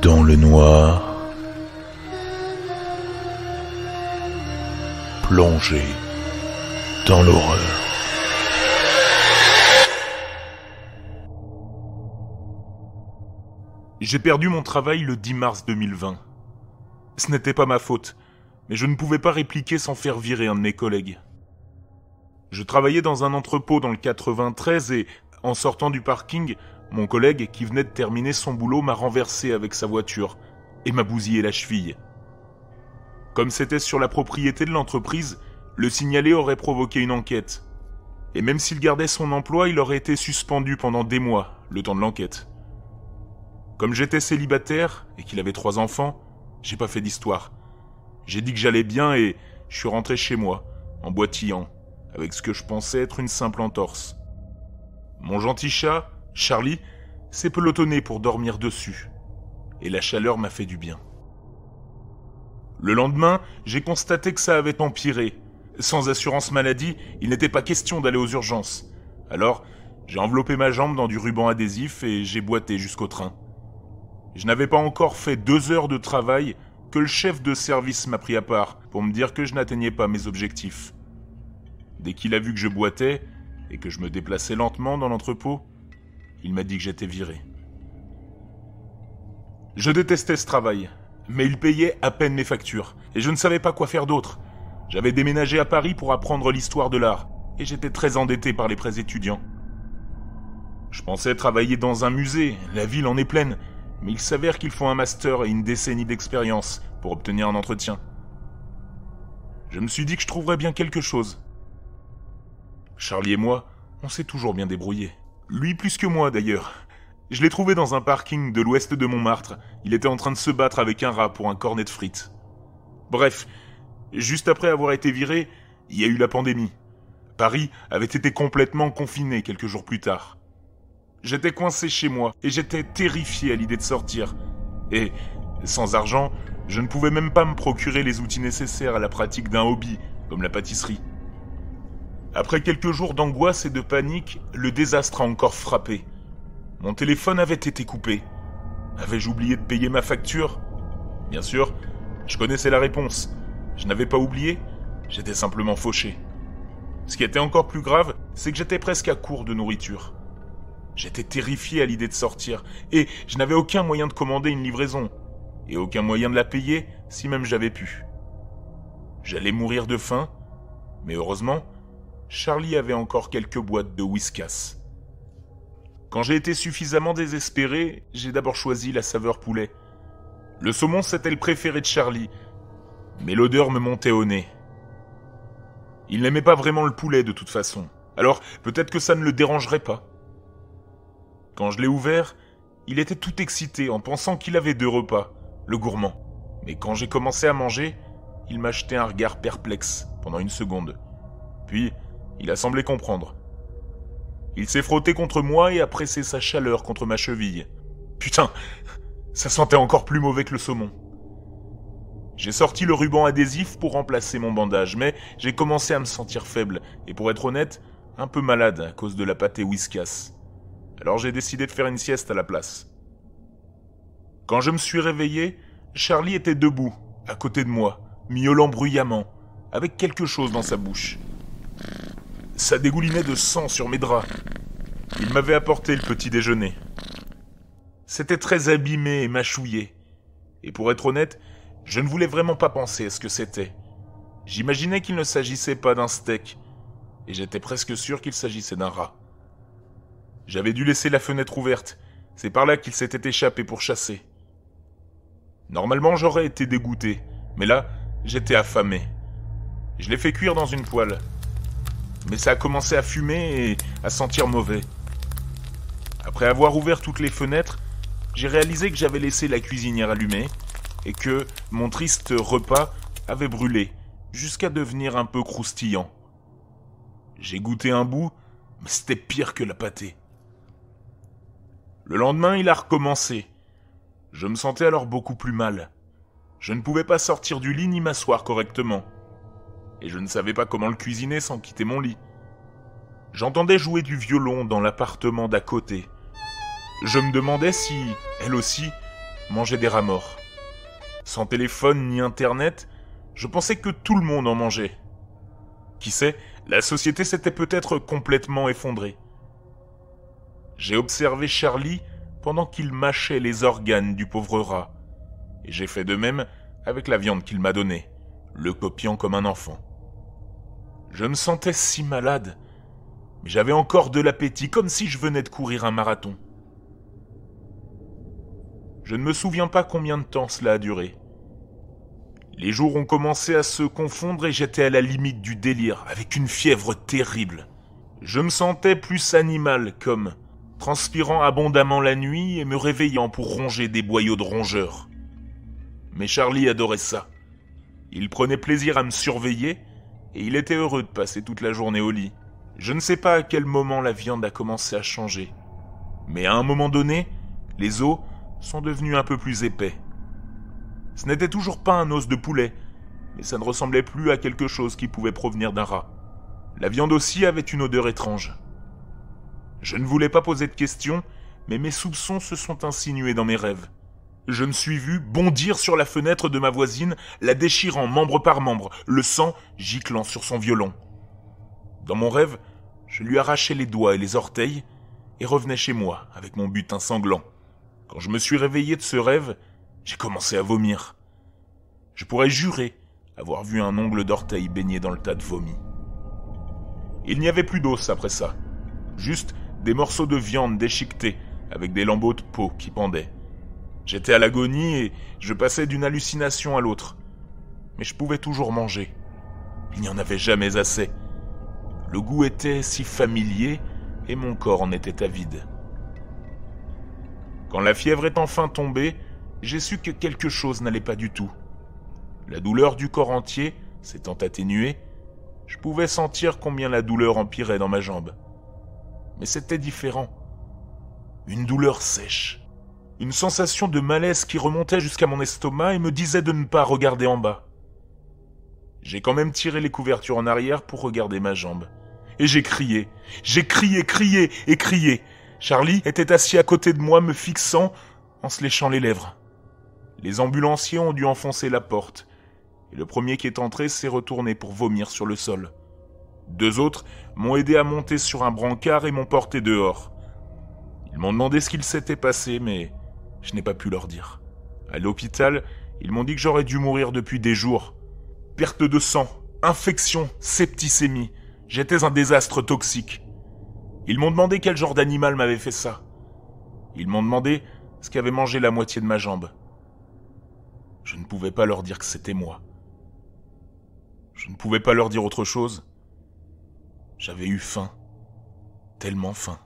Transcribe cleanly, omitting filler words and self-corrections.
Dans le noir, plongé dans l'horreur. J'ai perdu mon travail le 10 mars 2020. Ce n'était pas ma faute, mais je ne pouvais pas répliquer sans faire virer un de mes collègues. Je travaillais dans un entrepôt dans le 93 et, en sortant du parking, mon collègue, qui venait de terminer son boulot, m'a renversé avec sa voiture et m'a bousillé la cheville. Comme c'était sur la propriété de l'entreprise, le signalé aurait provoqué une enquête. Et même s'il gardait son emploi, il aurait été suspendu pendant des mois, le temps de l'enquête. Comme j'étais célibataire et qu'il avait 3 enfants, j'ai pas fait d'histoire. J'ai dit que j'allais bien et je suis rentré chez moi, en boitillant, avec ce que je pensais être une simple entorse. Mon gentil chat, Charlie, s'est pelotonné pour dormir dessus. Et la chaleur m'a fait du bien. Le lendemain, j'ai constaté que ça avait empiré. Sans assurance maladie, il n'était pas question d'aller aux urgences. Alors, j'ai enveloppé ma jambe dans du ruban adhésif et j'ai boité jusqu'au train. Je n'avais pas encore fait 2 heures de travail que le chef de service m'a pris à part pour me dire que je n'atteignais pas mes objectifs. Dès qu'il a vu que je boitais et que je me déplaçais lentement dans l'entrepôt, il m'a dit que j'étais viré. Je détestais ce travail, mais il payait à peine mes factures, et je ne savais pas quoi faire d'autre. J'avais déménagé à Paris pour apprendre l'histoire de l'art, et j'étais très endetté par les prêts étudiants. Je pensais travailler dans un musée, la ville en est pleine, mais il s'avère qu'il faut un master et une décennie d'expérience pour obtenir un entretien. Je me suis dit que je trouverais bien quelque chose. Charlie et moi, on s'est toujours bien débrouillés. Lui plus que moi d'ailleurs. Je l'ai trouvé dans un parking de l'ouest de Montmartre. Il était en train de se battre avec un rat pour un cornet de frites. Bref, juste après avoir été viré, il y a eu la pandémie. Paris avait été complètement confiné quelques jours plus tard. J'étais coincé chez moi et j'étais terrifié à l'idée de sortir. Et, sans argent, je ne pouvais même pas me procurer les outils nécessaires à la pratique d'un hobby, comme la pâtisserie. Après quelques jours d'angoisse et de panique, le désastre a encore frappé. Mon téléphone avait été coupé. Avais-je oublié de payer ma facture ? Bien sûr, je connaissais la réponse. Je n'avais pas oublié, j'étais simplement fauché. Ce qui était encore plus grave, c'est que j'étais presque à court de nourriture. J'étais terrifié à l'idée de sortir, et je n'avais aucun moyen de commander une livraison, et aucun moyen de la payer si même j'avais pu. J'allais mourir de faim, mais heureusement, Charlie avait encore quelques boîtes de Whiskas. Quand j'ai été suffisamment désespéré, j'ai d'abord choisi la saveur poulet. Le saumon, c'était le préféré de Charlie, mais l'odeur me montait au nez. Il n'aimait pas vraiment le poulet de toute façon, alors peut-être que ça ne le dérangerait pas. Quand je l'ai ouvert, il était tout excité en pensant qu'il avait 2 repas, le gourmand. Mais quand j'ai commencé à manger, il m'a jeté un regard perplexe pendant 1 seconde. Puis, il a semblé comprendre. Il s'est frotté contre moi et a pressé sa chaleur contre ma cheville. Putain, ça sentait encore plus mauvais que le saumon. J'ai sorti le ruban adhésif pour remplacer mon bandage, mais j'ai commencé à me sentir faible, et pour être honnête, un peu malade à cause de la pâtée Whiskas. Alors j'ai décidé de faire une sieste à la place. Quand je me suis réveillé, Charlie était debout, à côté de moi, miaulant bruyamment, avec quelque chose dans sa bouche. Ça dégoulinait de sang sur mes draps. Il m'avait apporté le petit déjeuner. C'était très abîmé et mâchouillé. Et pour être honnête, je ne voulais vraiment pas penser à ce que c'était. J'imaginais qu'il ne s'agissait pas d'un steak, et j'étais presque sûr qu'il s'agissait d'un rat. J'avais dû laisser la fenêtre ouverte, c'est par là qu'il s'était échappé pour chasser. Normalement, j'aurais été dégoûté, mais là, j'étais affamé. Je l'ai fait cuire dans une poêle. Mais ça a commencé à fumer et à sentir mauvais. Après avoir ouvert toutes les fenêtres, j'ai réalisé que j'avais laissé la cuisinière allumée et que mon triste repas avait brûlé jusqu'à devenir un peu croustillant. J'ai goûté un bout, mais c'était pire que la pâtée. Le lendemain, il a recommencé. Je me sentais alors beaucoup plus mal. Je ne pouvais pas sortir du lit ni m'asseoir correctement. Et je ne savais pas comment le cuisiner sans quitter mon lit. J'entendais jouer du violon dans l'appartement d'à côté. Je me demandais si, elle aussi, mangeait des rats morts. Sans téléphone ni internet, je pensais que tout le monde en mangeait. Qui sait, la société s'était peut-être complètement effondrée. J'ai observé Charlie pendant qu'il mâchait les organes du pauvre rat. Et j'ai fait de même avec la viande qu'il m'a donnée, le copiant comme un enfant. Je me sentais si malade, mais j'avais encore de l'appétit, comme si je venais de courir un marathon. Je ne me souviens pas combien de temps cela a duré. Les jours ont commencé à se confondre et j'étais à la limite du délire, avec une fièvre terrible. Je me sentais plus animal, comme transpirant abondamment la nuit et me réveillant pour ronger des boyaux de rongeurs. Mais Charlie adorait ça. Il prenait plaisir à me surveiller et il était heureux de passer toute la journée au lit. Je ne sais pas à quel moment la viande a commencé à changer, mais à un moment donné, les os sont devenus un peu plus épais. Ce n'était toujours pas un os de poulet, mais ça ne ressemblait plus à quelque chose qui pouvait provenir d'un rat. La viande aussi avait une odeur étrange. Je ne voulais pas poser de questions, mais mes soupçons se sont insinués dans mes rêves. Je me suis vu bondir sur la fenêtre de ma voisine, la déchirant membre par membre, le sang giclant sur son violon. Dans mon rêve, je lui arrachais les doigts et les orteils et revenais chez moi avec mon butin sanglant. Quand je me suis réveillé de ce rêve, j'ai commencé à vomir. Je pourrais jurer avoir vu un ongle d'orteil baigné dans le tas de vomi. Il n'y avait plus d'os après ça, juste des morceaux de viande déchiquetés avec des lambeaux de peau qui pendaient. J'étais à l'agonie et je passais d'une hallucination à l'autre. Mais je pouvais toujours manger. Il n'y en avait jamais assez. Le goût était si familier et mon corps en était avide. Quand la fièvre est enfin tombée, j'ai su que quelque chose n'allait pas du tout. La douleur du corps entier s'étant atténuée, je pouvais sentir combien la douleur empirait dans ma jambe. Mais c'était différent. Une douleur sèche. Une sensation de malaise qui remontait jusqu'à mon estomac et me disait de ne pas regarder en bas. J'ai quand même tiré les couvertures en arrière pour regarder ma jambe. Et j'ai crié. J'ai crié, crié et crié. Charlie était assis à côté de moi, me fixant en se léchant les lèvres. Les ambulanciers ont dû enfoncer la porte. Et le premier qui est entré s'est retourné pour vomir sur le sol. 2 autres m'ont aidé à monter sur un brancard et m'ont porté dehors. Ils m'ont demandé ce qu'il s'était passé, mais je n'ai pas pu leur dire. À l'hôpital, ils m'ont dit que j'aurais dû mourir depuis des jours. Perte de sang, infection, septicémie. J'étais un désastre toxique. Ils m'ont demandé quel genre d'animal m'avait fait ça. Ils m'ont demandé ce qu'avait mangé la moitié de ma jambe. Je ne pouvais pas leur dire que c'était moi. Je ne pouvais pas leur dire autre chose. J'avais eu faim. Tellement faim.